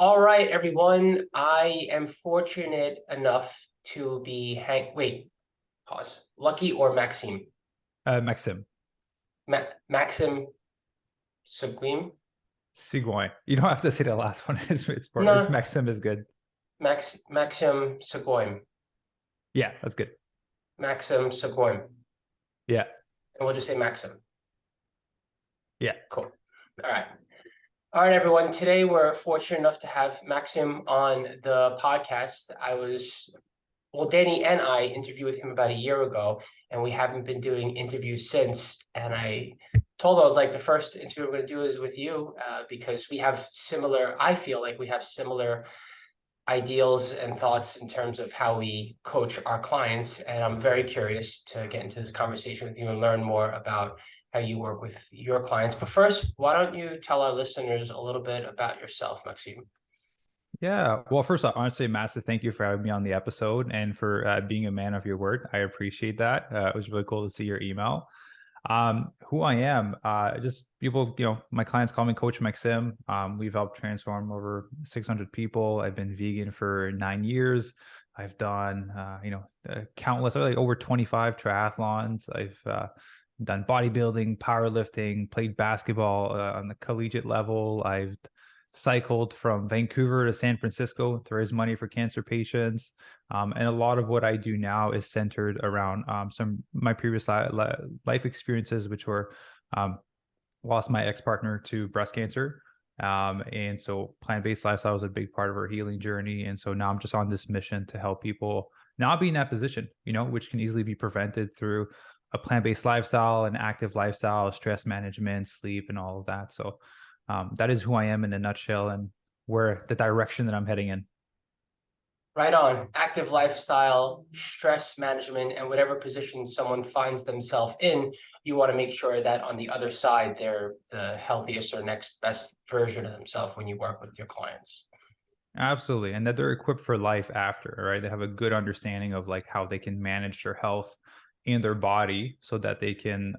All right, everyone. I am fortunate enough to be pause. Lucky or Maxime? Maxime. Maxim Sigouin? Sigouin. You don't have to say the last one. It's No, Maxime is good. Maxim Sigouin. Yeah, that's good. Maxim Sigouin. Yeah, And we'll just say Maxim. yeah. Cool. All right. All right, everyone. Today we're fortunate enough to have Maxim on the podcast. Danny and I interviewed with him about a year ago, and we haven't been doing interviews since. And I told him, I was like, the first interview we're going to do is with you because I feel like we have similar ideals and thoughts in terms of how we coach our clients. And I'm very curious to get into this conversation with you and learn more about how you work with your clients. But first, why don't you tell our listeners a little bit about yourself, Maxime? Yeah. Well, first, I want to say massive thank you for having me on the episode and for being a man of your word. I appreciate that. It was really cool to see your email. Who I am, just people, my clients call me Coach Maxime. We've helped transform over 600 people. I've been vegan for 9 years. I've done, countless, like over 25 triathlons. I've done bodybuilding, powerlifting, played basketball on the collegiate level. I've cycled from Vancouver to San Francisco to raise money for cancer patients. And a lot of what I do now is centered around some my previous life experiences, which were lost my ex-partner to breast cancer. And so plant-based lifestyle was a big part of our healing journey. And so now I'm just on this mission to help people not be in that position, which can easily be prevented through a plant-based lifestyle, an active lifestyle, stress management, sleep, and all of that. So that is who I am in a nutshell and where the direction that I'm heading in. Right on. Active lifestyle, stress management, and whatever position someone finds themselves in, you want to make sure that on the other side, they're the healthiest or next best version of themselves when you work with your clients. Absolutely. And that they're equipped for life after, right? They have a good understanding of like how they can manage their health and their body so that they can,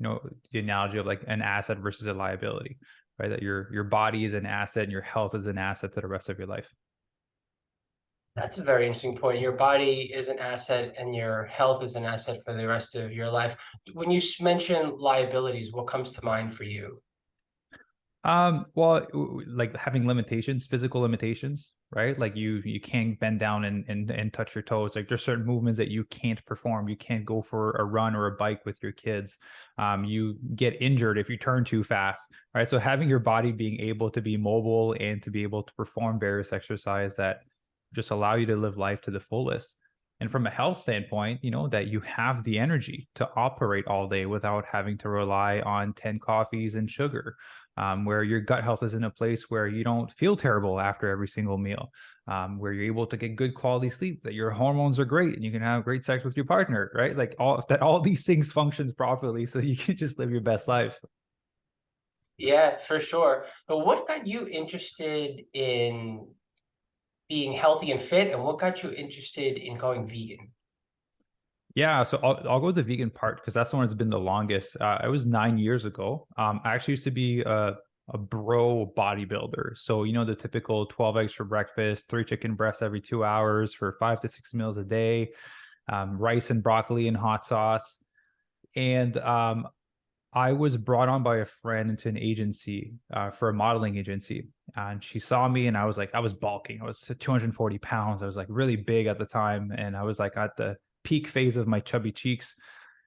the analogy of like an asset versus a liability, right? That your body is an asset and your health is an asset to the rest of your life. That's a very interesting point. Your body is an asset and your health is an asset for the rest of your life. When you mention liabilities, what comes to mind for you? Well, like having limitations, physical limitations, right? Like you can't bend down and touch your toes. Like there's certain movements that you can't perform. You can't go for a run or a bike with your kids. You get injured if you turn too fast, right? So having your body being able to be mobile and to be able to perform various exercise that just allow you to live life to the fullest. And from a health standpoint, that you have the energy to operate all day without having to rely on 10 coffees and sugar, where your gut health is in a place where you don't feel terrible after every single meal, where you're able to get good quality sleep, that your hormones are great and you can have great sex with your partner, right? Like all these things functions properly so you can just live your best life. Yeah, for sure. But what got you interested in being healthy and fit, and what got you interested in going vegan? Yeah, so I'll go with the vegan part because that's the one that's been the longest. It was 9 years ago. I actually used to be a bro bodybuilder. So, the typical 12 eggs for breakfast, 3 chicken breasts every 2 hours for 5 to 6 meals a day, rice and broccoli and hot sauce. And I was brought on by a friend into an agency for a modeling agency. And she saw me and I was bulking. I was 240 pounds. I was like really big at the time. And I was like at the peak phase of my chubby cheeks.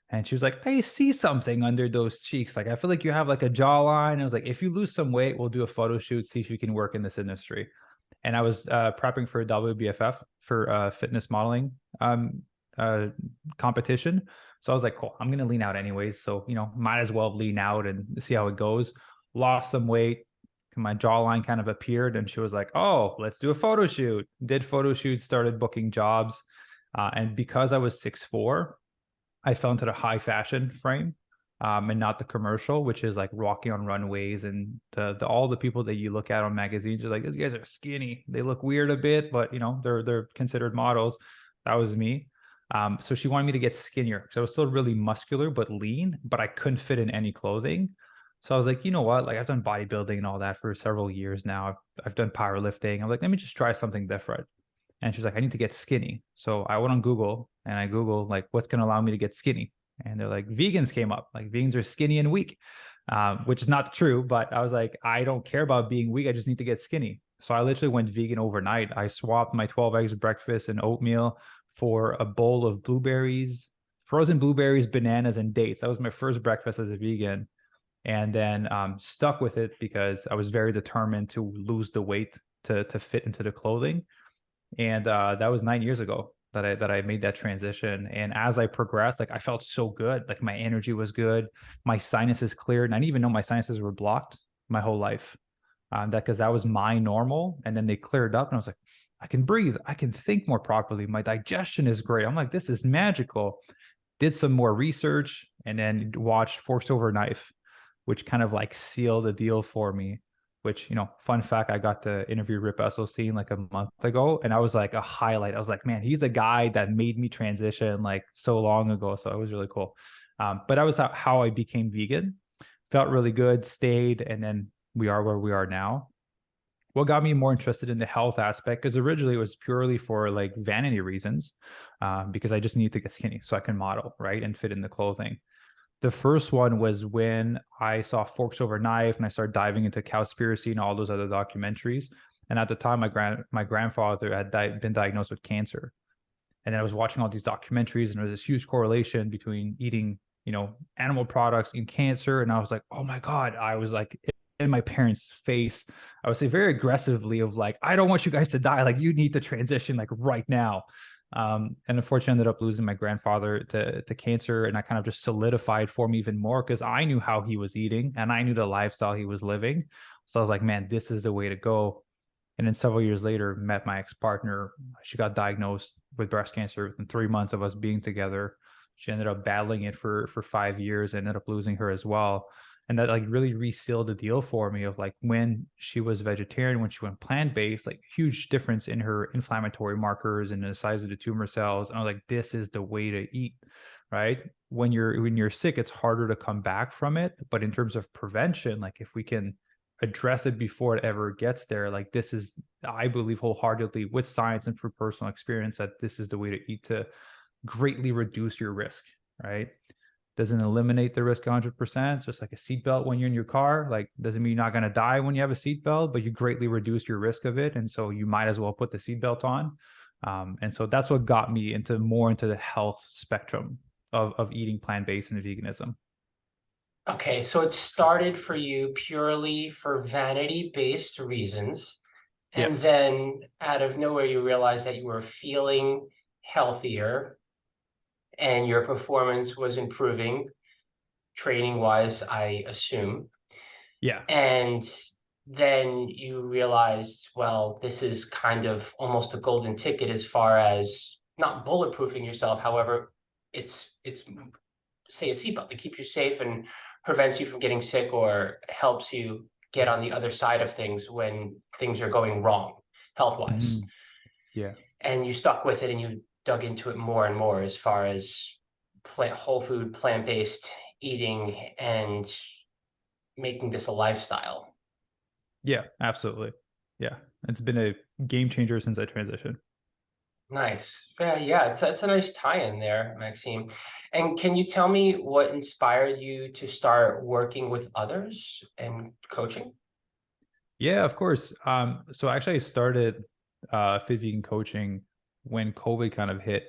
And she was like, I see something under those cheeks. Like, I feel like you have like a jawline. I was like, if you lose some weight, we'll do a photo shoot, see if you can work in this industry. And I was prepping for a WBFF for fitness modeling uh, competition. So I was like, cool, I'm going to lean out anyways. So, might as well lean out and see how it goes. Lost some weight. My jawline kind of appeared and she was like, oh, let's do a photo shoot. Did photo shoots, started booking jobs. And because I was 6'4", I fell into the high fashion frame and not the commercial, which is like walking on runways and all the people that you look at on magazines are like, these guys are skinny. They look weird a bit, but they're considered models. That was me. So she wanted me to get skinnier because I was still really muscular but lean, but I couldn't fit in any clothing. So I was like, you know what? Like I've done bodybuilding and all that for several years now. I've done powerlifting. I'm like, let me just try something different. And she's like, I need to get skinny. So I went on Google and I Googled like, what's going to allow me to get skinny? And they're like, vegans came up. Like vegans are skinny and weak, which is not true. But I was like, I don't care about being weak. I just need to get skinny. So I literally went vegan overnight. I swapped my 12 eggs breakfast and oatmeal for a bowl of blueberries, frozen blueberries, bananas, and dates. That was my first breakfast as a vegan. And then stuck with it because I was very determined to lose the weight to fit into the clothing. And that was 9 years ago that I made that transition. And as I progressed, like I felt so good. Like my energy was good, my sinuses cleared. And I didn't even know my sinuses were blocked my whole life. That because that was my normal, and then they cleared up, and I was like, I can breathe, I can think more properly. My digestion is great. I'm like, this is magical. Did some more research, and then watched Forks Over Knife, which kind of like sealed the deal for me. Which, fun fact, I got to interview Rip Esselstyn like a month ago, and I was like a highlight. I was like, man, he's a guy that made me transition like so long ago. So it was really cool. But that was how I became vegan. Felt really good, stayed, and then we are where we are now. What got me more interested in the health aspect, because originally it was purely for like vanity reasons, because I just needed to get skinny so I can model, right, and fit in the clothing. The first one was when I saw Forks Over Knife and I started diving into Cowspiracy and all those other documentaries. And at the time, my grandfather had been diagnosed with cancer. And then I was watching all these documentaries, and there was this huge correlation between eating, animal products and cancer. And I was like, oh my God. I was like in my parents' face, I would say very aggressively of like, I don't want you guys to die. Like you need to transition like right now. And unfortunately, I ended up losing my grandfather to cancer, and I kind of just solidified for me even more because I knew how he was eating and I knew the lifestyle he was living. So I was like, man, this is the way to go. And then several years later, met my ex-partner. She got diagnosed with breast cancer within 3 months of us being together. She ended up battling it for 5 years, ended up losing her as well. And that like really resealed the deal for me of like when she was vegetarian, when she went plant-based, like huge difference in her inflammatory markers and the size of the tumor cells. And I was like, this is the way to eat, right? When you're sick, it's harder to come back from it. But in terms of prevention, like if we can address it before it ever gets there, like this is, I believe wholeheartedly with science and through personal experience, that this is the way to eat to greatly reduce your risk, right? Doesn't eliminate the risk 100%. It's just like a seatbelt when you're in your car. Like doesn't mean you're not going to die when you have a seatbelt, but you greatly reduce your risk of it. And so you might as well put the seatbelt on. And so that's what got me into the health spectrum of eating plant-based and veganism. Okay, so it started for you purely for vanity-based reasons, Yeah. and then out of nowhere you realized that you were feeling healthier and your performance was improving, training-wise, I assume. Yeah. And then you realized, well, this is kind of almost a golden ticket as far as not bulletproofing yourself. However, it's say a seatbelt that keeps you safe and prevents you from getting sick or helps you get on the other side of things when things are going wrong health-wise. Mhm. Yeah. And you stuck with it and you dug into it more and more as far as whole food, plant-based eating and making this a lifestyle. Yeah, absolutely. Yeah. It's been a game changer since I transitioned. Nice. Yeah, it's a nice tie-in there, Maxime. And can you tell me what inspired you to start working with others and coaching? Yeah, of course. So actually I started fit vegan coaching when COVID kind of hit.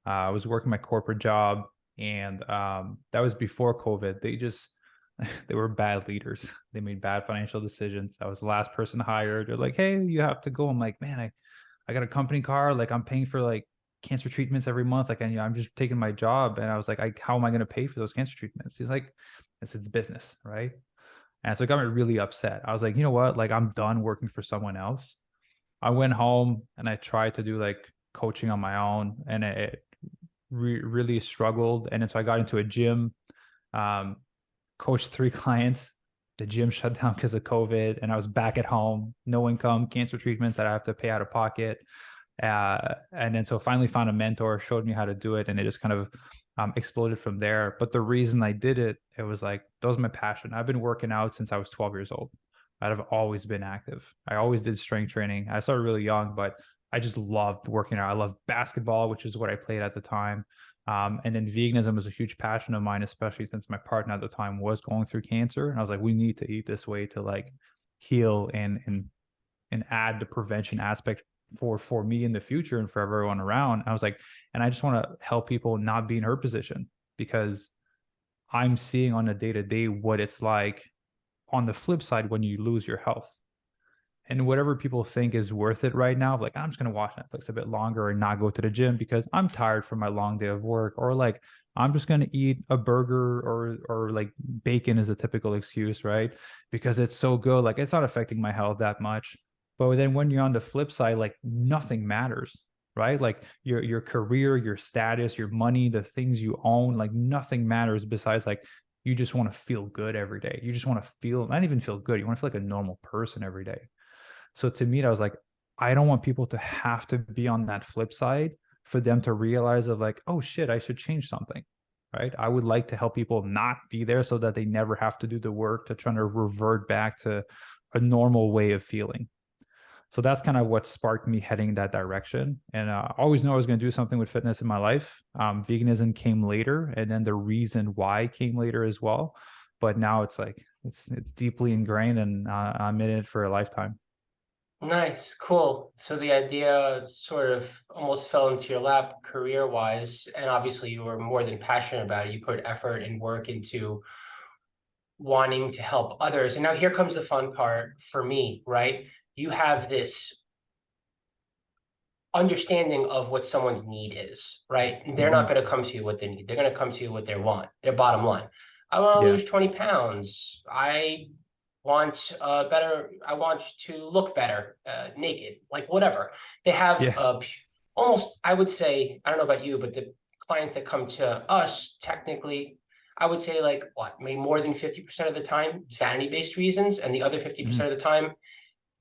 I was working my corporate job, and that was before COVID. They just they were bad leaders. They made bad financial decisions. I was the last person hired. They're like, "Hey, you have to go." I'm like, "Man, I got a company car. Like I'm paying for like cancer treatments every month. Like, and I'm just taking my job." And I was like, "How am I going to pay for those cancer treatments?" He's like, "It's business, right?" And so it got me really upset. I was like, you know what? Like I'm done working for someone else. I went home and I tried to do like coaching on my own, and it really struggled. And then so I got into a gym, um, coached 3 clients. The gym shut down because of COVID, and I was back at home, no income, cancer treatments that I have to pay out of pocket. And then so finally found a mentor, showed me how to do it, and it just kind of exploded from there. But the reason I did it, it was like, that was my passion. I've been working out since I was 12 years old. I've always been active. I always did strength training. I started really young, but I just loved working out. I loved basketball, which is what I played at the time. And then veganism was a huge passion of mine, especially since my partner at the time was going through cancer. And I was like, we need to eat this way to like heal and add the prevention aspect for me in the future and for everyone around. I was like, and I just want to help people not be in her position, because I'm seeing on a day-to-day what it's like on the flip side when you lose your health. And whatever people think is worth it right now, like I'm just gonna watch Netflix a bit longer and not go to the gym because I'm tired from my long day of work, or like I'm just gonna eat a burger, or like bacon is a typical excuse, right? Because it's so good, like it's not affecting my health that much. But then when you're on the flip side, like nothing matters, right? Like your career, your status, your money, the things you own, like nothing matters besides like you just want to feel good every day. You just want to feel, not even feel good, you want to feel like a normal person every day. So to me, I was like, I don't want people to have to be on that flip side for them to realize of like, oh shit, I should change something. Right. I would like to help people not be there so that they never have to do the work to try to revert back to a normal way of feeling. So that's kind of what sparked me heading in that direction. And I always knew I was going to do something with fitness in my life. Veganism came later, and then the reason why came later as well. But now it's like it's deeply ingrained, and I'm in it for a lifetime. Nice, cool. So the idea sort of almost fell into your lap career-wise, and obviously you were more than passionate about it. You put effort and work into wanting to help others. And now here comes the fun part for me, right? You have this understanding of what someone's need is, right? They're not Mhm. going to come to you what they need. They're going to come to you what they want, their bottom line. I want to Yeah. lose 20 pounds. I want to look better, naked, like whatever. They have Yeah. almost, I would say, I don't know about you, but the clients that come to us, technically, I would say like what, maybe more than 50% of the time, it's vanity-based reasons, and the other 50% Mhm. of the time,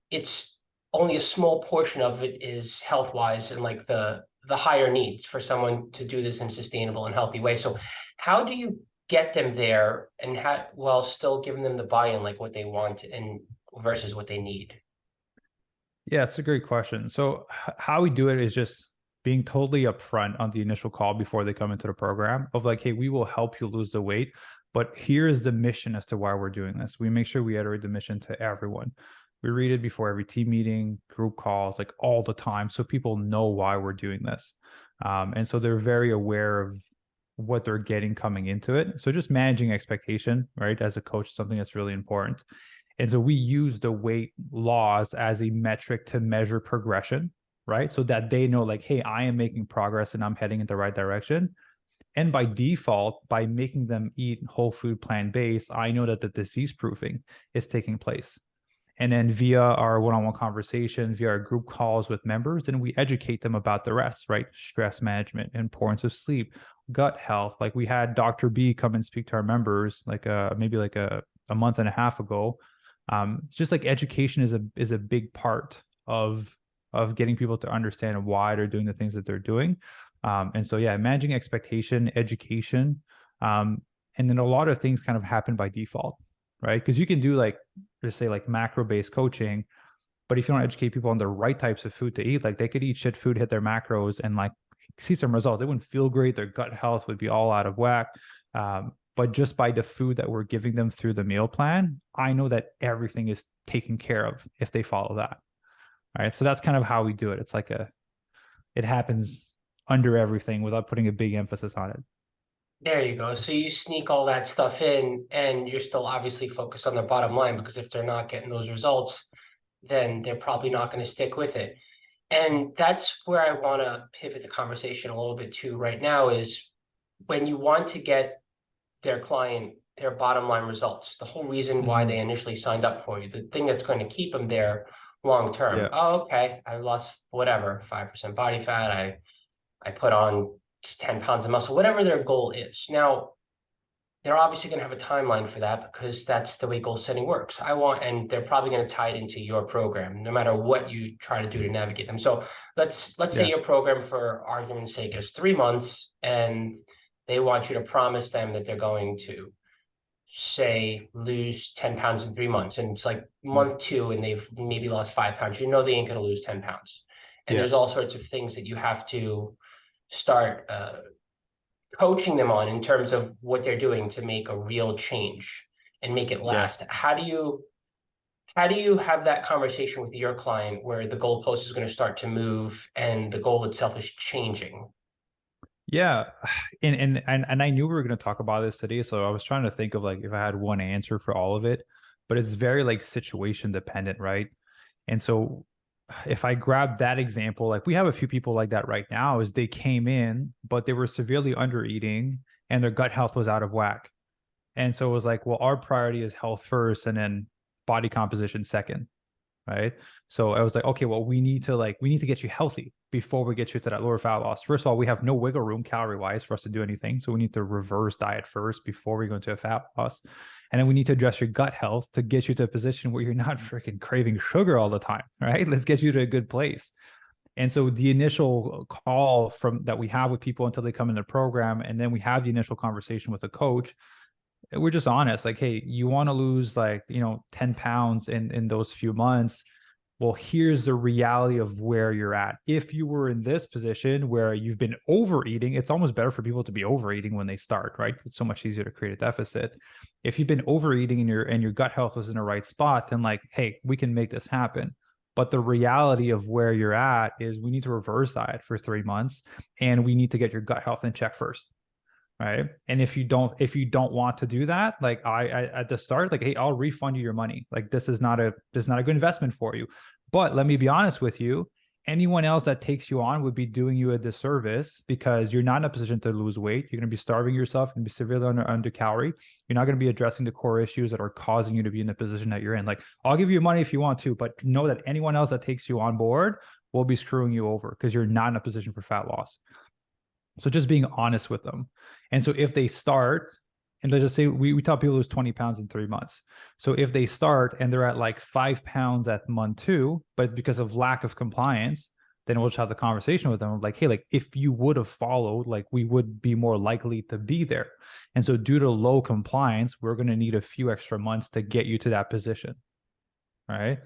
it's only a small portion of it is health wise and like the higher needs for someone to do this in a sustainable and healthy way. So how do you get them there and while still giving them the buy-in, like what they want and versus what they need? Yeah, it's a great question. So how we do it is just being totally upfront on the initial call before they come into the program of like, hey, we will help you lose the weight, but here is the mission as to why we're doing this. We make sure we iterate the mission to everyone. We read it before every team meeting, group calls, like all the time, so people know why we're doing this. And so they're very aware of what they're getting coming into it. So just managing expectation, right, as a coach is something that's really important. And so we use the weight loss as a metric to measure progression, right? So that they know, like, hey, I am making progress and I'm heading in the right direction. And by default, by making them eat whole food, plant based, I know that the disease proofing is taking place. And then via our one-on-one conversation, via our group calls with members, then we educate them about the rest, right? Stress management, importance of sleep, gut health. Like we had Dr. B come and speak to our members, like maybe like a month and a half ago. It's just like education is a big part of getting people to understand why they're doing the things that they're doing. And so yeah, managing expectation, education, and then a lot of things kind of happen by default, right? Because you can do like just say like macro based coaching, but if you don't educate people on the right types of food to eat, like they could eat shit food, hit their macros, and like see some results. They wouldn't feel great. Their gut health would be all out of whack. But just by the food that we're giving them through the meal plan, I know that everything is taken care of if they follow that. All right. So that's kind of how we do it. It's like it happens under everything without putting a big emphasis on it. There you go. So you sneak all that stuff in and you're still obviously focused on their bottom line, because if they're not getting those results, then they're probably not going to stick with it. And that's where I want to pivot the conversation a little bit to right now is when you want to get their client their bottom line results, the whole reason why they Mhm. initially signed up for you, the thing that's going to keep them there long term. Yeah. Oh, okay, I lost whatever, 5% body fat. I put on 10 pounds of muscle, whatever their goal is. Now, they're obviously going to have a timeline for that because that's the way goal setting works. And they're probably going to tie it into your program, no matter what you try to do to navigate them. So let's say Yeah. your program, for argument's sake, is 3 months, and they want you to promise them that they're going to, say, lose 10 pounds in 3 months, and it's like month 2 and they've maybe lost 5 pounds, you know they ain't gonna lose 10 pounds. And Yeah. there's all sorts of things that you have to start coaching them on in terms of what they're doing to make a real change and make it Yeah. last. How do you have that conversation with your client where the goalpost is going to start to move and the goal itself is changing? Yeah. And I knew we were going to talk about this today. So I was trying to think of like if I had one answer for all of it, but it's very like situation dependent, right? And so if I grab that example, like we have a few people like that right now, is they came in, but they were severely under eating and their gut health was out of whack. And so it was like, well, our priority is health first and then body composition second. Right. So I was like, okay, well, we need to get you healthy before we get you to that lower fat loss. First of all, we have no wiggle room calorie wise for us to do anything. So we need to reverse diet first before we go into a fat loss. And then we need to address your gut health to get you to a position where you're not freaking craving sugar all the time. Right. Let's get you to a good place. And so the initial call from that we have with people until they come in the program, and then we have the initial conversation with a coach, we're just honest, like, hey, you want to lose like 10 pounds in those few months. Well, here's the reality of where you're at. If you were in this position where you've been overeating, it's almost better for people to be overeating when they start, right? It's so much easier to create a deficit. If you've been overeating and your gut health was in the right spot, then like, hey, we can make this happen. But the reality of where you're at is we need to reverse diet for 3 months and we need to get your gut health in check first. Right. And if you don't want to do that, like I at the start, like, hey, I'll refund you your money. Like this is not a good investment for you. But let me be honest with you, anyone else that takes you on would be doing you a disservice because you're not in a position to lose weight. You're going to be starving yourself and be severely under calorie. You're not going to be addressing the core issues that are causing you to be in the position that you're in. Like, I'll give you money if you want to, but know that anyone else that takes you on board will be screwing you over because you're not in a position for fat loss. So just being honest with them. And so if they start, and let's just say we tell people lose 20 pounds in 3 months. So if they start and they're at like 5 pounds at month 2, but it's because of lack of compliance, then we'll just have the conversation with them like, hey, like if you would have followed, like we would be more likely to be there. And so due to low compliance, we're going to need a few extra months to get you to that position. Right.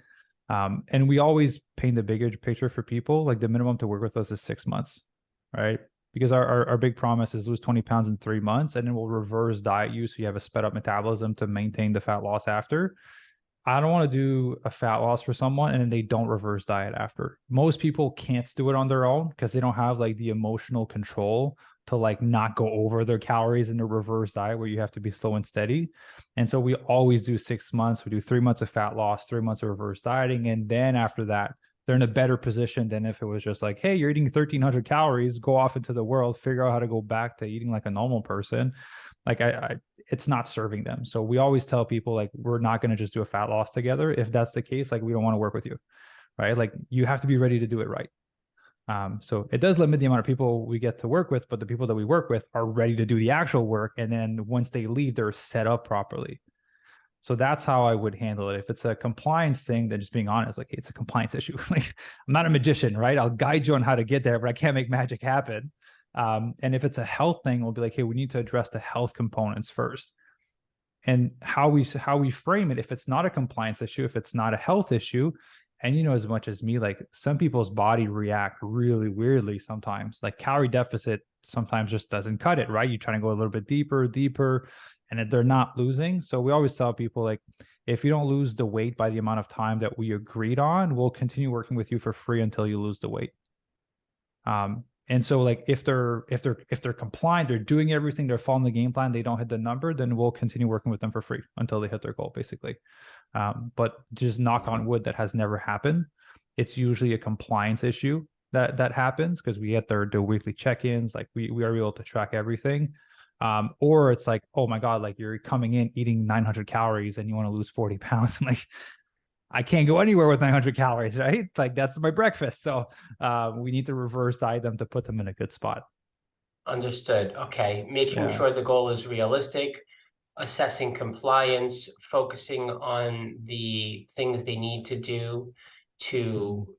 And we always paint the bigger picture for people. Like the minimum to work with us is 6 months. Right. Because our big promise is lose 20 pounds in 3 months, and then we'll reverse diet you so you have a sped up metabolism to maintain the fat loss after. I don't want to do a fat loss for someone and then they don't reverse diet after. Most people can't do it on their own because they don't have like the emotional control to like not go over their calories in the reverse diet where you have to be slow and steady. And so we always do 6 months. We do 3 months of fat loss, 3 months of reverse dieting. And then after that, they're in a better position than if it was just like, hey, you're eating 1,300 calories, go off into the world, figure out how to go back to eating like a normal person. Like it's not serving them. So we always tell people like, we're not going to just do a fat loss together. If that's the case, like we don't want to work with you, right? Like you have to be ready to do it right. So it does limit the amount of people we get to work with, but the people that we work with are ready to do the actual work. And then once they leave, they're set up properly. So that's how I would handle it. If it's a compliance thing, then just being honest, like, hey, it's a compliance issue. Like, I'm not a magician, right? I'll guide you on how to get there, but I can't make magic happen. And if it's a health thing, we'll be like, hey, we need to address the health components first. And how we frame it, if it's not a compliance issue, if it's not a health issue, and as much as me, like some people's body react really weirdly sometimes. Like calorie deficit sometimes just doesn't cut it, right? You try to go a little bit deeper, and they're not losing. So we always tell people like, if you don't lose the weight by the amount of time that we agreed on, we'll continue working with you for free until you lose the weight. And so like if they're compliant, they're doing everything, they're following the game plan, they don't hit the number, then we'll continue working with them for free until they hit their goal, basically. But just knock on wood, that has never happened. It's usually a compliance issue that happens because we get their weekly check-ins, like we are able to track everything. Or it's like, oh my God, like you're coming in eating 900 calories and you want to lose 40 pounds. I'm like, I can't go anywhere with 900 calories, right? Like that's my breakfast. So we need to reverse diet them to put them in a good spot. Understood. Okay. Making Yeah. sure the goal is realistic, assessing compliance, focusing on the things they need to do to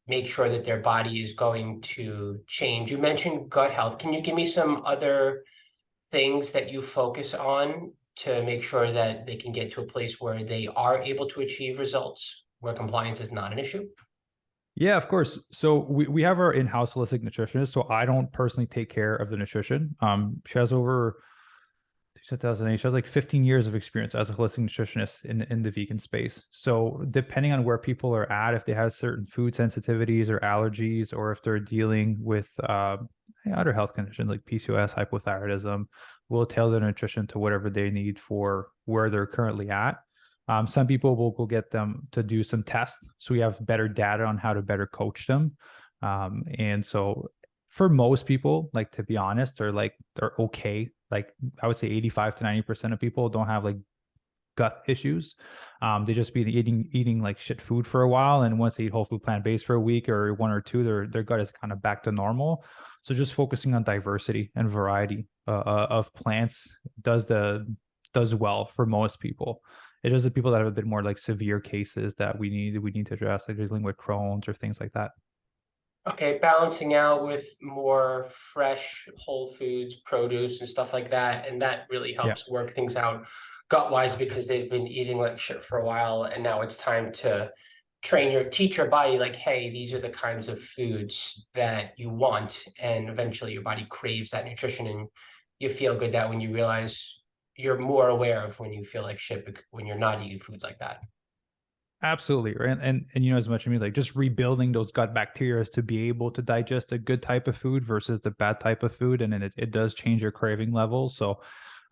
make sure that their body is going to change. You mentioned gut health. Can you give me some other things that you focus on to make sure that they can get to a place where they are able to achieve results where compliance is not an issue? Yeah, of course. So we have our in-house holistic nutritionist. So I don't personally take care of the nutrition. She has over 2008. She has like 15 years of experience as a holistic nutritionist in the vegan space. So depending on where people are at, if they have certain food sensitivities or allergies, or if they're dealing with other health conditions like PCOS, hypothyroidism, we'll tailor the nutrition to whatever they need for where they're currently at. Some people will get them to do some tests, so we have better data on how to better coach them. And so for most people, like, to be honest, they're okay. Like, I would say 85 to 90% of people don't have like gut issues. They just be eating like shit food for a while, and once they eat whole food plant-based for a week or one or two, their gut is kind of back to normal. So just focusing on diversity and variety of plants does well for most people. It's just the people that have a bit more like severe cases that we need to address, like dealing with Crohn's or things like that. Okay, balancing out with more fresh whole foods, produce and stuff like that. And that really Yeah. helps work things out gut-wise because they've been eating like shit for a while. And now it's time to teach your body like, hey, these are the kinds of foods that you want. And eventually your body craves that nutrition, and you feel good that when you realize you're more aware of when you feel like shit when you're not eating foods like that. Absolutely. Right. And you know, as much as me, like just rebuilding those gut bacteria to be able to digest a good type of food versus the bad type of food. And then it does change your craving levels. So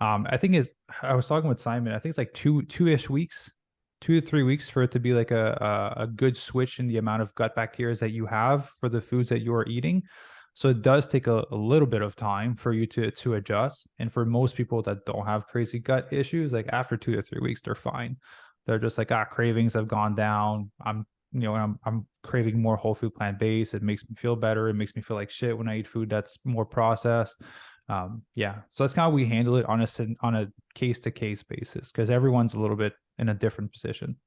I think I was talking with Simon, I think it's like two-ish weeks, 2 to 3 weeks for it to be like a good switch in the amount of gut bacteria that you have for the foods that you're eating. So it does take a little bit of time for you to adjust. And for most people that don't have crazy gut issues, like after 2 to 3 weeks, they're fine. They're just like, cravings have gone down. I'm craving more whole food plant based. It makes me feel better. It makes me feel like shit when I eat food that's more processed. Yeah. So that's kind of how we handle it on a case to case basis, because everyone's a little bit in a different position.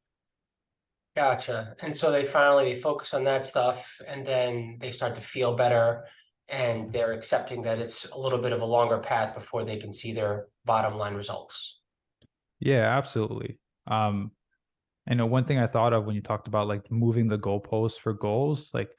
Gotcha. And so they focus on that stuff, and then they start to feel better, and they're accepting that it's a little bit of a longer path before they can see their bottom line results. Yeah, absolutely. I know one thing I thought of when you talked about like moving the goalposts for goals, like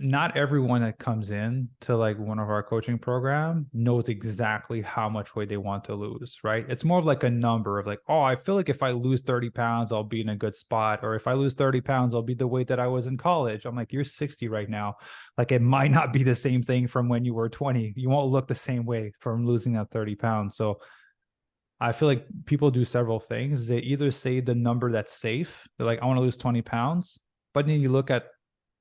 not everyone that comes in to like one of our coaching program knows exactly how much weight they want to lose, right? It's more of like a number of like, oh, I feel like if I lose 30 pounds, I'll be in a good spot. Or if I lose 30 pounds, I'll be the weight that I was in college. I'm like, you're 60 right now. Like, it might not be the same thing from when you were 20. You won't look the same way from losing that 30 pounds. So I feel like people do several things. They either say the number that's safe. They're like, I want to lose 20 pounds. But then you look at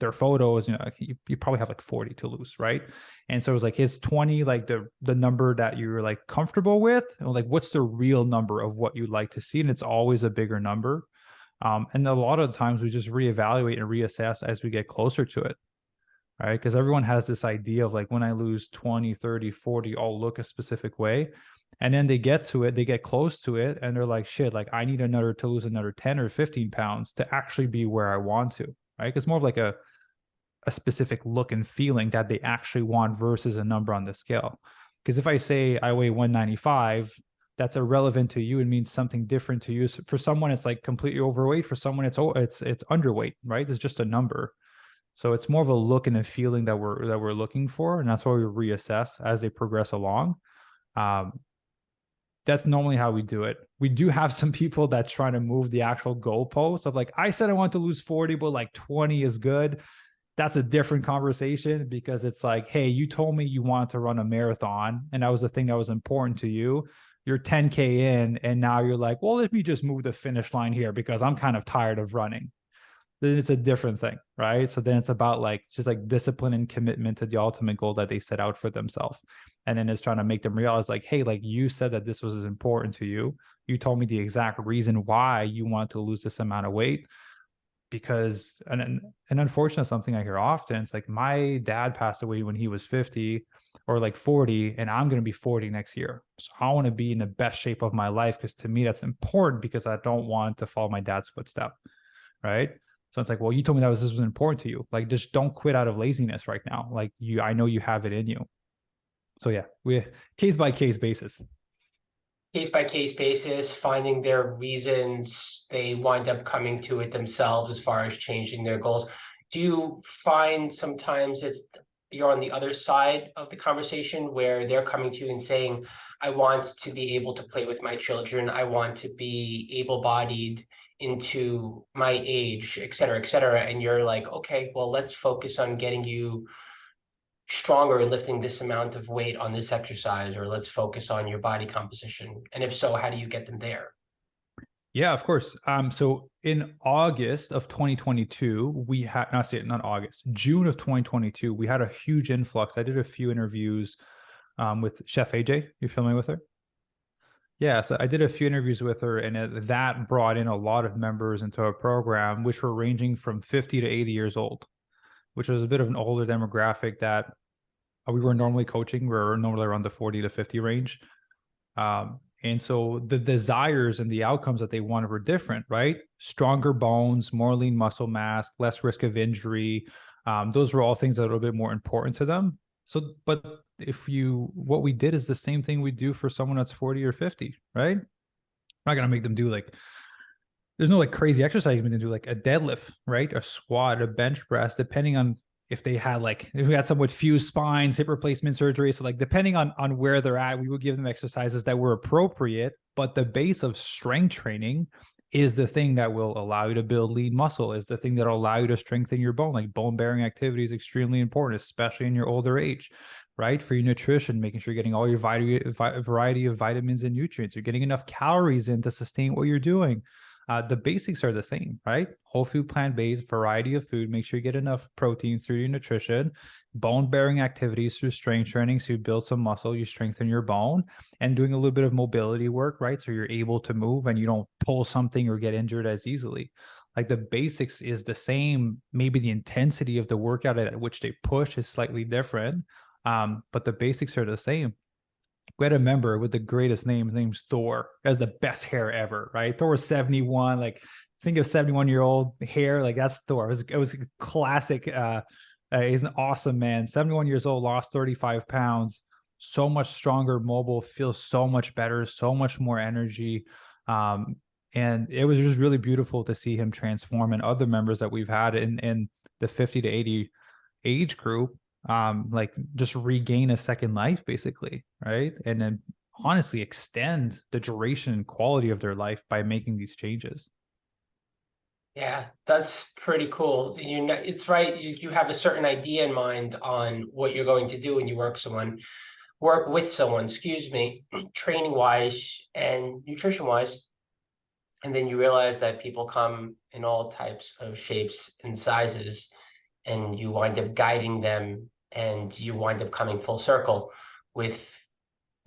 their photos, you probably have like 40 to lose, right? And so it was like, is 20 like the number that you're like comfortable with? And like, what's the real number of what you'd like to see? And it's always a bigger number. And a lot of the times we just reevaluate and reassess as we get closer to it, right? Because everyone has this idea of like, when I lose 20, 30, 40, I'll look a specific way. And then they get to it, they get close to it, and they're like, shit, like I need to lose another 10 or 15 pounds to actually be where I want to, right? It's more of like a specific look and feeling that they actually want versus a number on the scale. Because if I say I weigh 195, that's irrelevant to you. It means something different to you. So for someone, it's like completely overweight. For someone, it's underweight, right? It's just a number. So it's more of a look and a feeling that we're looking for, and that's why we reassess as they progress along. That's normally how we do it. We do have some people that try to move the actual goalposts of like, I said I want to lose 40, but like 20 is good. That's a different conversation, because it's like, hey, you told me you wanted to run a marathon, and that was the thing that was important to you. You're 10K in, and now you're like, well, let me just move the finish line here because I'm kind of tired of running. Then it's a different thing, right? So then it's about like just like discipline and commitment to the ultimate goal that they set out for themselves. And then it's trying to make them realize like, hey, like you said that this was as important to you. You told me the exact reason why you want to lose this amount of weight. Because and unfortunately, something I hear often, it's like, my dad passed away when he was 50 or like 40, and I'm going to be 40 next year. So I want to be in the best shape of my life, because to me that's important, because I don't want to follow my dad's footstep, right? So it's like, well, you told me this was important to you. Like, just don't quit out of laziness right now. Like, I know you have it in you. So yeah, we case by case basis. Case by case basis, finding their reasons, they wind up coming to it themselves as far as changing their goals. Do you find sometimes you're on the other side of the conversation where they're coming to you and saying, I want to be able to play with my children, I want to be able-bodied into my age, et cetera, and you're like, okay, well, let's focus on getting you stronger and lifting this amount of weight on this exercise, or let's focus on your body composition? And if so, how do you get them there? Yeah, of course. So in August of 2022, we had not August, June of 2022, we had a huge influx. I did a few interviews with Chef AJ. You familiar with her? Yeah, so I did a few interviews with her, and that brought in a lot of members into a program, which were ranging from 50 to 80 years old, which was a bit of an older demographic that we were normally coaching. We were normally around the 40 to 50 range. And so the desires and the outcomes that they wanted were different, right? Stronger bones, more lean muscle mass, less risk of injury. Those were all things that are a little bit more important to them. So, but what we did is the same thing we do for someone that's 40 or 50, right? I'm not going to make them do there's no crazy exercise you can do, like a deadlift, right? A squat, a bench press, depending on if we had someone with fused spines, hip replacement surgery. So depending on where they're at, we would give them exercises that were appropriate, but the base of strength training is the thing that will allow you to build lean muscle, is the thing that will allow you to strengthen your bone. Like bone bearing activity is extremely important, especially in your older age, right? For your nutrition, making sure you're getting all your variety of vitamins and nutrients. You're getting enough calories in to sustain what you're doing. The basics are the same, right? Whole food, plant-based, variety of food. Make sure you get enough protein through your nutrition, bone-bearing activities through strength training. So you build some muscle, you strengthen your bone, and doing a little bit of mobility work, right? So you're able to move and you don't pull something or get injured as easily. Like the basics is the same. Maybe the intensity of the workout at which they push is slightly different, but the basics are the same. We had a member with the greatest name. His name's Thor. He has the best hair ever, right? Thor was 71. Think of 71-year-old hair. That's Thor. It was a classic. He's an awesome man. 71 years old, lost 35 pounds, so much stronger, mobile, feels so much better, so much more energy. And it was just really beautiful to see him transform, and other members that we've had in the 50 to 80 age group just regain a second life, basically, right? And then honestly extend the duration and quality of their life by making these changes. Yeah, that's pretty cool. It's right. You have a certain idea in mind on what you're going to do when you work with someone, excuse me, training wise and nutrition wise. And then you realize that people come in all types of shapes and sizes, and you wind up guiding them, and you wind up coming full circle with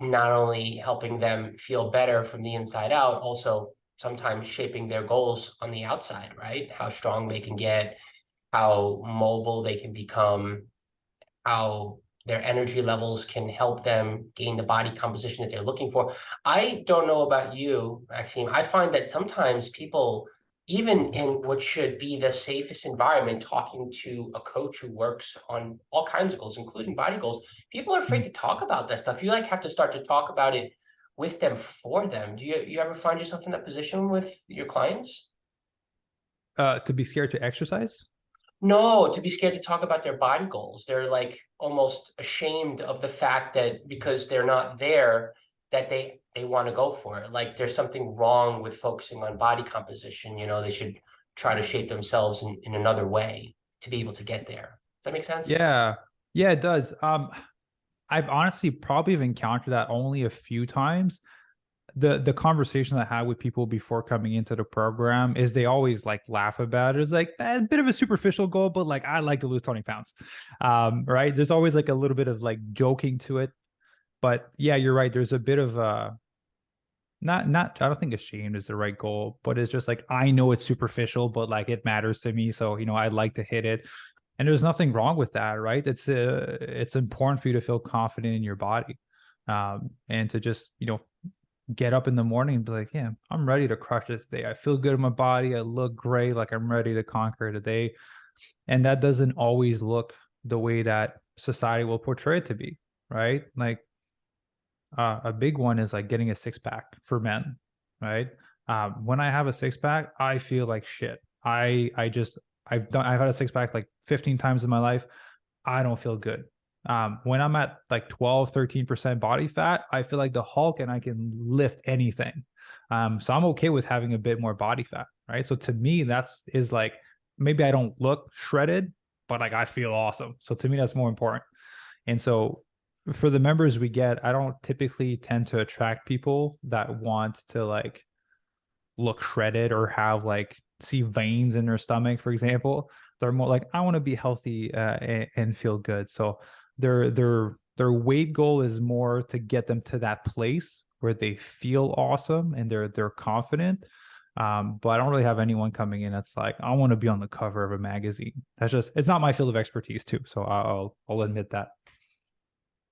not only helping them feel better from the inside out, also sometimes shaping their goals on the outside, right? How strong they can get, how mobile they can become, how their energy levels can help them gain the body composition that they're looking for. I don't know about you, Maxime. I find that sometimes people, even in what should be the safest environment, talking to a coach who works on all kinds of goals, including body goals, people are afraid to talk about that stuff. You have to start to talk about it with them, for them. Do you ever find yourself in that position with your clients? To be scared to exercise? No, to be scared to talk about their body goals. They're almost ashamed of the fact that because they're not there, that they want to go for it. Like there's something wrong with focusing on body composition. They should try to shape themselves in another way to be able to get there. Does that make sense? Yeah. Yeah, it does. I've honestly probably have encountered that only a few times. The conversation I had with people before coming into the program is they always laugh about it. It's a bit of a superficial goal, but I like to lose 20 pounds. Right. There's always a little bit of joking to it. But yeah, you're right. There's a bit of not I don't think ashamed is the right goal, but it's just I know it's superficial, but it matters to me. So, I'd like to hit it. And there's nothing wrong with that, right? It's important for you to feel confident in your body. And to just, get up in the morning and be like, yeah, I'm ready to crush this day. I feel good in my body. I look great. I'm ready to conquer today. And that doesn't always look the way that society will portray it to be. right? Like a big one is like getting a six pack for men, right? When I have a six pack, I feel like shit. I've had a six pack like 15 times in my life. I don't feel good. When I'm at like 12, 13% body fat, I feel like the Hulk and I can lift anything. So I'm okay with having a bit more body fat, right? So to me, that's is like maybe I don't look shredded, but like I feel awesome. So to me, that's more important. And so for the members we get, I don't typically tend to attract people that want to like look shredded or have like see veins in their stomach, for example. They're more like, I want to be healthy and feel good. So their weight goal is more to get them to that place where they feel awesome and they're confident. But I don't really have anyone coming in that's like, I want to be on the cover of a magazine. That's just, it's not my field of expertise too. So I'll admit that.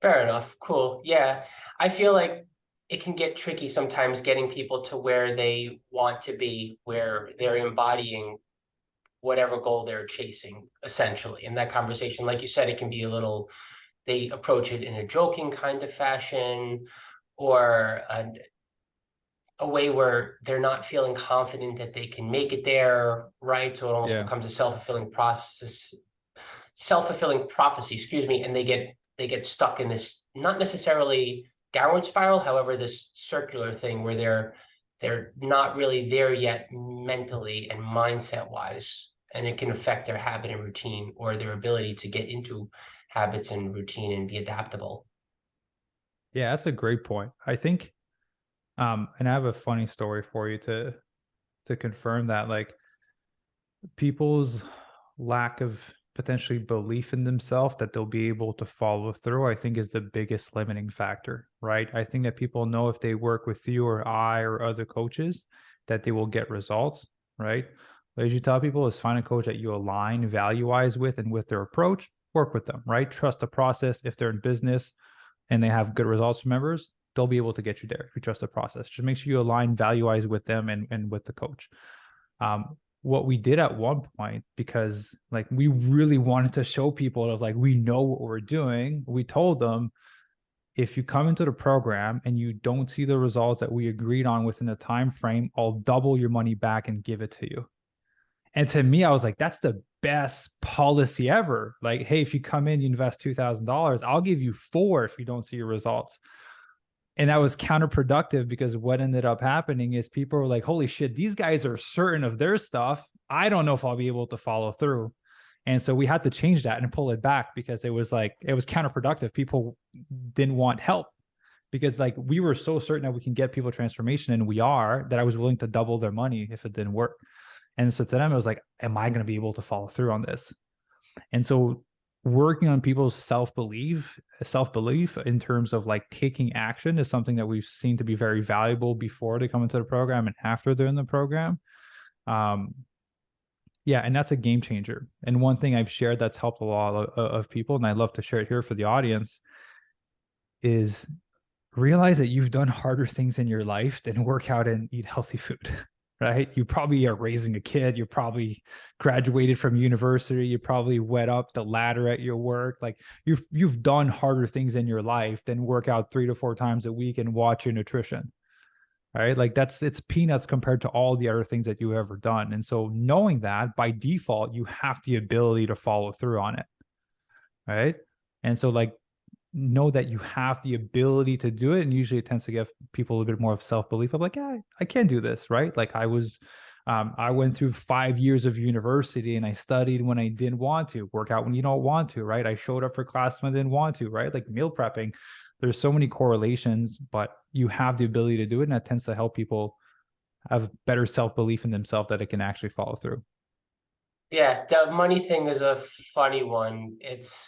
Fair enough. Cool. Yeah. I feel like it can get tricky sometimes getting people to where they want to be, where they're embodying whatever goal they're chasing, essentially. In that conversation, like you said, it can be a little, they approach it in a joking kind of fashion, or a way where they're not feeling confident that they can make it there, right? So it almost Yeah. becomes a self-fulfilling prophecy, excuse me, and they get stuck in this not necessarily downward spiral, however, this circular thing where they're not really there yet mentally and mindset wise, and it can affect their habit and routine or their ability to get into habits and routine and be adaptable. Yeah, that's a great point. I think and I have a funny story for you to confirm that. Like people's lack of potentially belief in themselves that they'll be able to follow through, I think is the biggest limiting factor, right? I think that people know if they work with you or I or other coaches that they will get results, right? But as you tell people is find a coach that you align value wise with and with their approach, work with them, right? Trust the process. If they're in business and they have good results for members, they'll be able to get you there if you trust the process. Just make sure you align value wise with them and with the coach. What we did at one point, because like we really wanted to show people of like we know what we're doing, we told them if you come into the program and you don't see the results that we agreed on within the time frame, I'll double your money back and give it to you. And to me, I was like, that's the best policy ever. Like, hey, if you come in, you invest $2,000, I'll give you four if you don't see your results. And that was counterproductive because what ended up happening is people were like, holy shit, these guys are certain of their stuff. I don't know if I'll be able to follow through. And so we had to change that and pull it back because it was counterproductive. People didn't want help because like we were so certain that we can get people transformation, and we are, that I was willing to double their money if it didn't work. And so to them, it was like, am I going to be able to follow through on this? And so working on people's self-belief in terms of like taking action is something that we've seen to be very valuable before they come into the program and after they're in the program. Yeah, and that's a game changer. And one thing I've shared that's helped a lot of people, and I'd love to share it here for the audience, is realize that you've done harder things in your life than work out and eat healthy food. Right? You probably are raising a kid. You probably graduated from university. You probably went up the ladder at your work. Like you've done harder things in your life than work out 3 to 4 times a week and watch your nutrition. Right? Like it's peanuts compared to all the other things that you've ever done. And so knowing that by default, you have the ability to follow through on it. Right? And so like know that you have the ability to do it, and usually it tends to give people a little bit more of self-belief of like, yeah, I can do this, right? Like I went through 5 years of university and I studied when I didn't want to, work out when you don't want to, right? I showed up for class when I didn't want to, right? Like meal prepping, there's so many correlations, but you have the ability to do it, and that tends to help people have better self-belief in themselves that it can actually follow through. Yeah, the money thing is a funny one.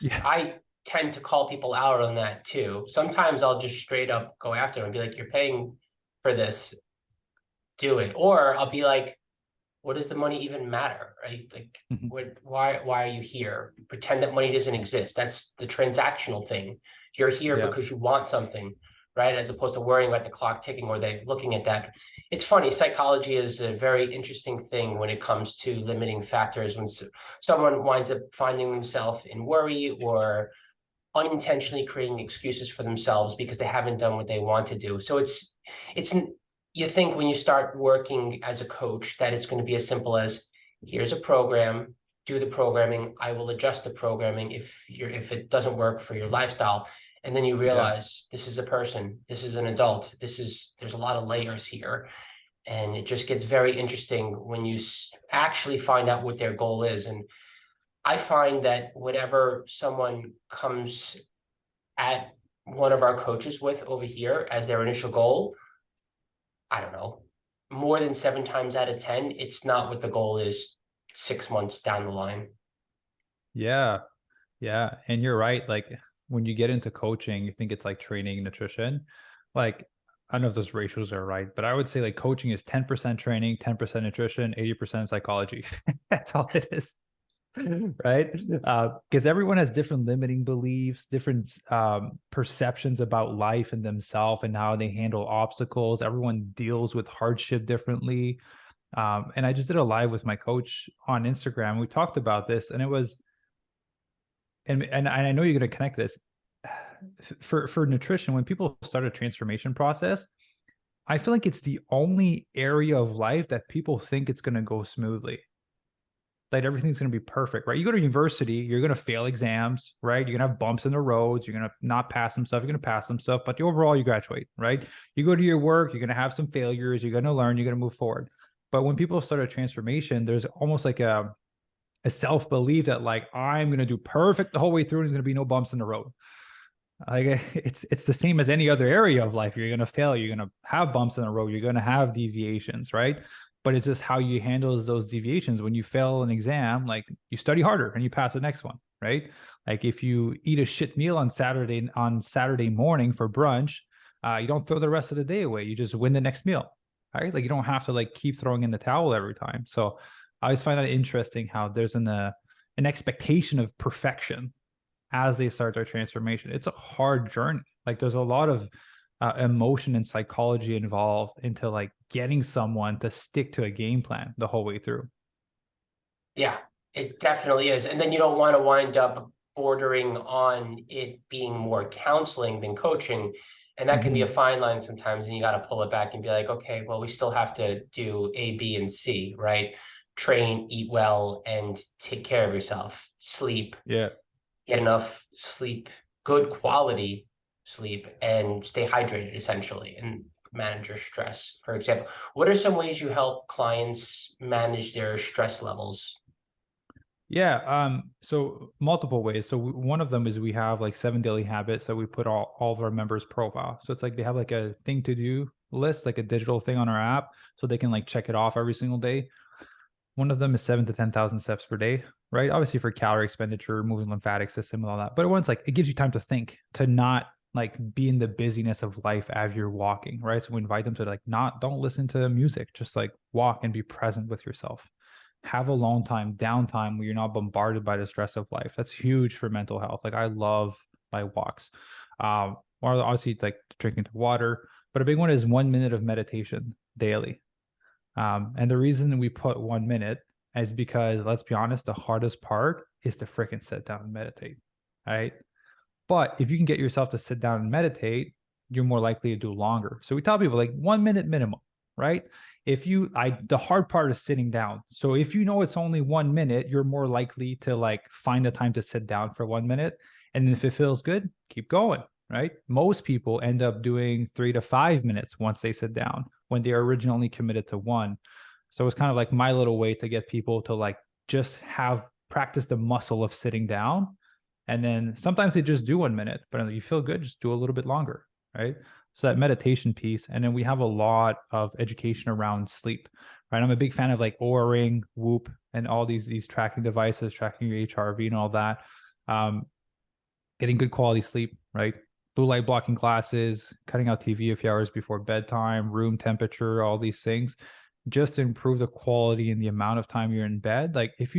Yeah. I tend to call people out on that too. Sometimes I'll just straight up go after them and be like, you're paying for this, do it. Or I'll be like, what does the money even matter? Right? Like, Mhm. why are you here? Pretend that money doesn't exist. That's the transactional thing. You're here Yeah. because you want something, right? As opposed to worrying about the clock ticking or they looking at that. It's funny, psychology is a very interesting thing when it comes to limiting factors. When someone winds up finding themselves in worry or unintentionally creating excuses for themselves because they haven't done what they want to do. So it's you think when you start working as a coach that it's going to be as simple as, here's a program, do the programming, I will adjust the programming if it doesn't work for your lifestyle. And then you Yeah. realize this is a person, this is an adult, there's a lot of layers here. And it just gets very interesting when you actually find out what their goal is. And I find that whenever someone comes at one of our coaches with over here as their initial goal, I don't know, more than 7 times out of 10, it's not what the goal is 6 months down the line. Yeah. Yeah. And you're right. Like when you get into coaching, you think it's like training nutrition. Like, I don't know if those ratios are right, but I would say like coaching is 10% training, 10% nutrition, 80% psychology. That's all it is. Right? Because everyone has different limiting beliefs, different perceptions about life and themselves and how they handle obstacles. Everyone deals with hardship differently. And I just did a live with my coach on Instagram. We talked about this, and it was, and I know you're going to connect this for nutrition. When people start a transformation process, I feel like it's the only area of life that people think it's going to go smoothly. Like everything's going to be perfect, right? You go to university, you're going to fail exams, right? You're going to have bumps in the roads. You're going to not pass some stuff. You're going to pass some stuff, but overall you graduate, right? You go to your work, you're going to have some failures. You're going to learn, you're going to move forward. But when people start a transformation, there's almost like a self-belief that like, I'm going to do perfect the whole way through and there's going to be no bumps in the road. Like it's the same as any other area of life. You're going to fail. You're going to have bumps in the road. You're going to have deviations, right? But it's just how you handle those deviations. When you fail an exam, like you study harder and you pass the next one, right? Like if you eat a shit meal on Saturday morning for brunch, you don't throw the rest of the day away. You just win the next meal, right? Like you don't have to like keep throwing in the towel every time. So I always find that interesting how there's an expectation of perfection as they start their transformation. It's a hard journey. Like there's a lot of emotion and psychology involved into like getting someone to stick to a game plan the whole way through. Yeah, it definitely is. And then you don't want to wind up bordering on it being more counseling than coaching. And that can be a fine line sometimes. And you got to pull it back and be like, okay, well, we still have to do A, B, and C, right? Train, eat well, and take care of yourself. Sleep, Yeah. get enough sleep, good quality sleep, and stay hydrated essentially, and manage your stress. For example, what are some ways you help clients manage their stress levels? Yeah. So multiple ways. So one of them is we have like 7 daily habits that we put all of our members' profile. So it's like they have like a thing to do list, like a digital thing on our app, so they can like check it off every single day. One of them is 7 to 10,000 steps per day, right? Obviously for calorie expenditure, moving lymphatic system and all that. But one's like, it gives you time to think, to not like be in the busyness of life as you're walking, right? So we invite them to like, don't listen to music, just like walk and be present with yourself. Have a long time, downtime where you're not bombarded by the stress of life. That's huge for mental health. Like I love my walks. Or obviously like drinking water, but a big one is 1 minute of meditation daily. And the reason we put 1 minute is because, let's be honest, the hardest part is to freaking sit down and meditate, right? But if you can get yourself to sit down and meditate, you're more likely to do longer. So we tell people like 1 minute minimum, right? The hard part is sitting down. So if you know it's only 1 minute, you're more likely to like find a time to sit down for 1 minute. And if it feels good, keep going, right? Most people end up doing 3 to 5 minutes once they sit down when they are originally committed to one. So it's kind of like my little way to get people to like just have practice the muscle of sitting down. And then sometimes they just do 1 minute, but you feel good, just do a little bit longer, right? So that meditation piece. And then we have a lot of education around sleep, right? I'm a big fan of like Oura, Whoop, and all these tracking devices, tracking your HRV and all that. Getting good quality sleep, right? Blue light blocking glasses, cutting out TV a few hours before bedtime, room temperature, all these things, just to improve the quality and the amount of time you're in bed. Like if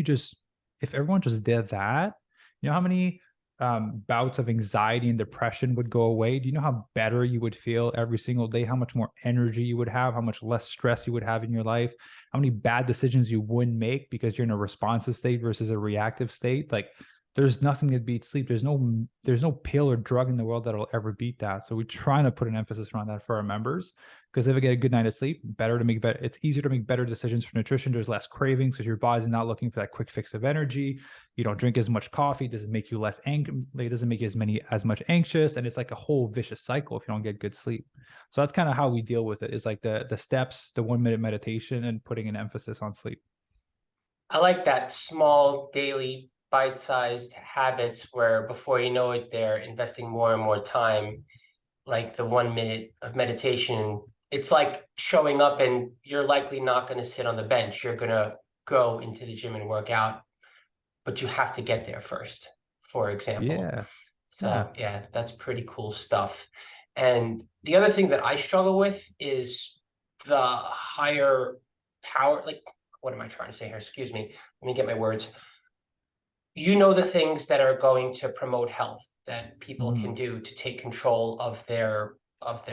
everyone just did that, you know how many bouts of anxiety and depression would go away? Do you know how better you would feel every single day? How much more energy you would have? How much less stress you would have in your life? How many bad decisions you wouldn't make because you're in a responsive state versus a reactive state? Like there's nothing that beats sleep. There's no pill or drug in the world that'll ever beat that. So we're trying to put an emphasis around that for our members, because if they get a good night of sleep, it's easier to make better decisions for nutrition. There's less cravings because your body's not looking for that quick fix of energy. You don't drink as much coffee. It doesn't make you it doesn't make you as much anxious. And it's like a whole vicious cycle if you don't get good sleep. So that's kind of how we deal with it, is like the steps, the 1 minute meditation, and putting an emphasis on sleep. I like that small daily bite-sized habits where before you know it, they're investing more and more time, like the 1 minute of meditation. It's like showing up and you're likely not going to sit on the bench. You're going to go into the gym and work out, but you have to get there first, for example. Yeah. Yeah. So yeah, that's pretty cool stuff. And the other thing that I struggle with is the higher power, like, what am I trying to say here? Excuse me. Let me get my words. You know, the things that are going to promote health that people Mhm. can do to take control of their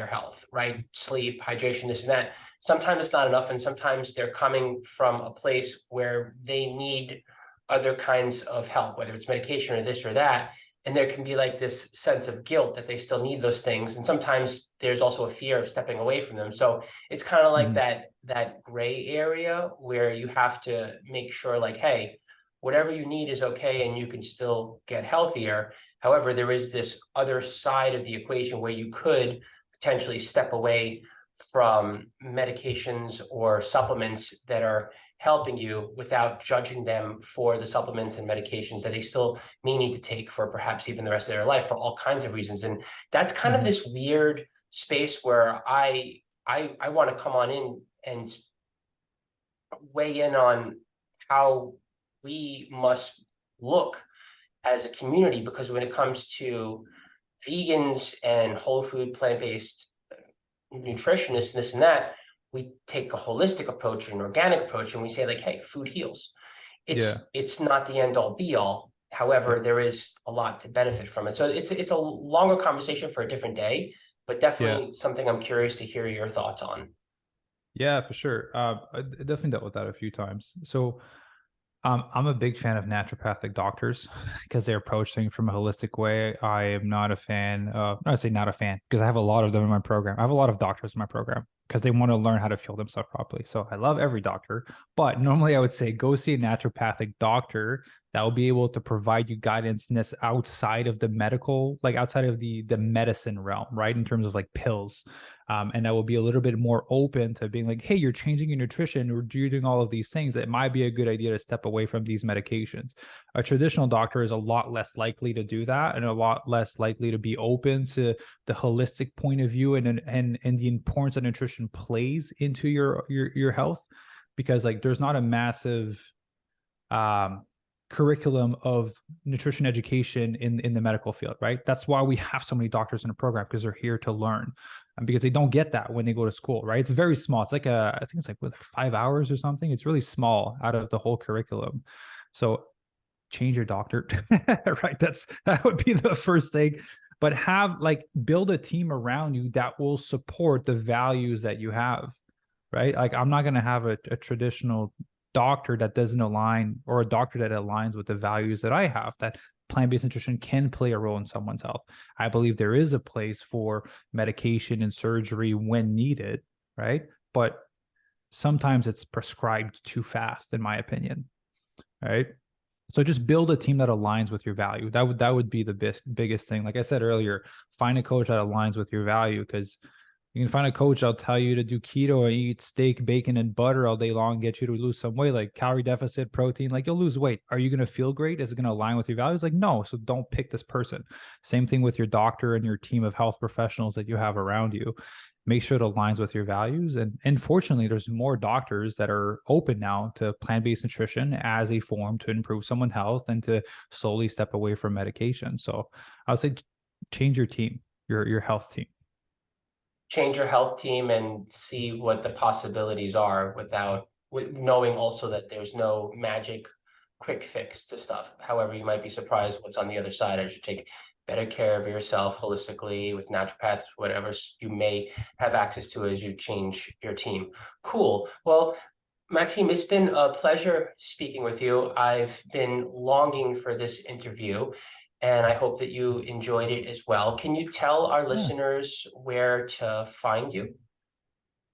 health, right? Sleep, hydration, this and that. Sometimes it's not enough, and sometimes they're coming from a place where they need other kinds of help, whether it's medication or this or that. And there can be like this sense of guilt that they still need those things. And sometimes there's also a fear of stepping away from them. So it's kind of like Mhm. that gray area where you have to make sure, like, hey, whatever you need is okay and you can still get healthier. However, there is this other side of the equation where you could potentially step away from medications or supplements that are helping you without judging them for the supplements and medications that they still may need to take for perhaps even the rest of their life for all kinds of reasons. And that's kind of Mhm. this weird space where I want to come on in and weigh in on how we must look as a community, because when it comes to vegans and whole food plant-based nutritionists and this and that, we take a holistic approach, an organic approach, and we say like, hey, food heals. Yeah. It's not the end all be all. Yeah. However, there is a lot to benefit from it. So it's a longer conversation for a different day, but Yeah. definitely something I'm curious to hear your thoughts on. Yeah, for sure. I definitely dealt with that a few times. So I'm a big fan of naturopathic doctors because they approach things from a holistic way. I am not a fan. I say not a fan because I have a lot of them in my program. I have a lot of doctors in my program because they want to learn how to fuel themselves properly. So I love every doctor, but normally I would say go see a naturopathic doctor that will be able to provide you guidance outside of the medical, like outside of the medicine realm, right? In terms of like pills, and that will be a little bit more open to being like, hey, you're changing your nutrition or you're doing all of these things. It might be a good idea to step away from these medications. A traditional doctor is a lot less likely to do that and a lot less likely to be open to the holistic point of view and the importance that nutrition plays into your health, because like there's not a massive um curriculum of nutrition education in the medical field, right? That's why we have so many doctors in the program, because they're here to learn, and because they don't get that when they go to school, right? It's very small. It's like I think it's like with 5 hours or something. It's really small out of the whole curriculum. So change your doctor, right? That would be the first thing. But build a team around you that will support the values that you have, right? Like I'm not going to have a traditional doctor that doesn't align, or a doctor that aligns with the values that I have, that plant-based nutrition can play a role in someone's health. I believe there is a place for medication and surgery when needed, right? But sometimes it's prescribed too fast, in my opinion, right? So just build a team that aligns with your value. That would be the biggest thing. Like I said earlier, find a coach that aligns with your value, because you can find a coach that'll tell you to do keto and eat steak, bacon, and butter all day long, get you to lose some weight, like calorie deficit, protein, like you'll lose weight. Are you going to feel great? Is it going to align with your values? Like, no. So don't pick this person. Same thing with your doctor and your team of health professionals that you have around you. Make sure it aligns with your values. And fortunately, there's more doctors that are open now to plant-based nutrition as a form to improve someone's health and to slowly step away from medication. So I would say change your team, your health team. Change your health team and see what the possibilities are without with knowing also that there's no magic quick fix to stuff. However, you might be surprised what's on the other side as you take better care of yourself holistically with naturopaths, whatever you may have access to as you change your team. Cool. Well, Maxime, it's been a pleasure speaking with you. I've been longing for this interview, and I hope that you enjoyed it as well. Can you tell our Yeah. listeners where to find you?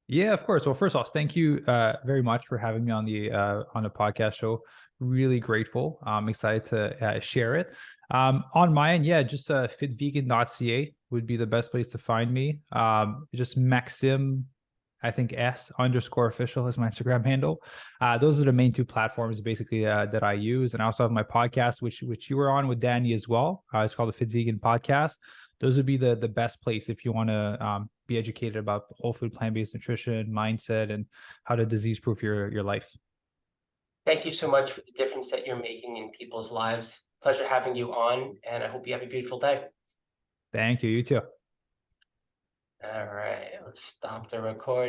Yeah, of course. Well, first off, thank you very much for having me on the podcast show. Really grateful. I'm excited to share it. On my end, yeah, just fitvegan.ca would be the best place to find me. Just Maxim, I think S_official is my Instagram handle. Those are the main two platforms basically that I use, and I also have my podcast, which you were on with Danny as well. It's called the Fit Vegan Podcast. Those would be the best place if you want to be educated about whole food, plant-based nutrition, mindset, and how to disease-proof your life. Thank you so much for the difference that you're making in people's lives. Pleasure having you on, and I hope you have a beautiful day. Thank you. You too. All right, let's stop the recording.